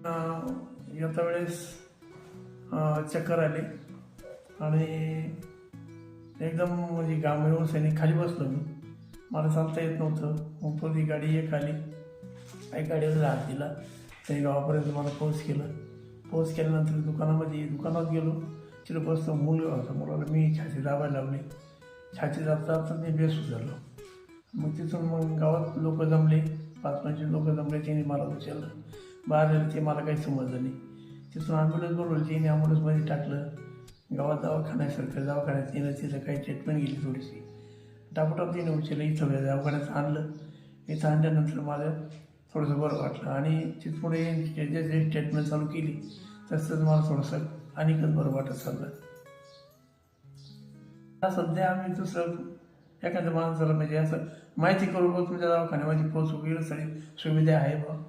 येता वेळेस चक्कर आली आणि एकदम म्हणजे घाम येऊन खाली बसलो मी. मला चालता येत नव्हतं. मग तो ती गाडी एक आली, काही गाडीवर हात दिला, त्याने गावापर्यंत मला पोच केल्यानंतर दुकानात गेलो. तिथे बसतो, मुलगा होता. मुलाला मी छाती दाबायला लावली. छाती दाबता मी बेसूस झालो. मग तिथून गावात लोक जमले, 5-25 लोक जमले. त्यांनी मला उचललं, बाहेर आलं. ते मला काही समजलं नाही. तिथून ॲम्ब्युलन्स बोलवली. त्यांनी ॲम्ब्युलन्समध्ये टाकलं. गावात दवाखान्यात तिनं तिथं काही ट्रीटमेंट गेली थोडीशी. टापटाप तिने उचललं, इथं दवाखान्यात आणलं. इथं आणल्यानंतर मला थोडंसं बरं वाटलं आणि तिथं पुढे जे ट्रीटमेंट चालू केली तसंच मला थोडंसं आणखीच बरं वाटत चाललं. सध्या आम्ही दुसरं एखाद्या माणसाला म्हणजे असं माहिती करू, तुमच्या दवाखान्यामध्ये पोचू, सगळी सुविधा आहे बा.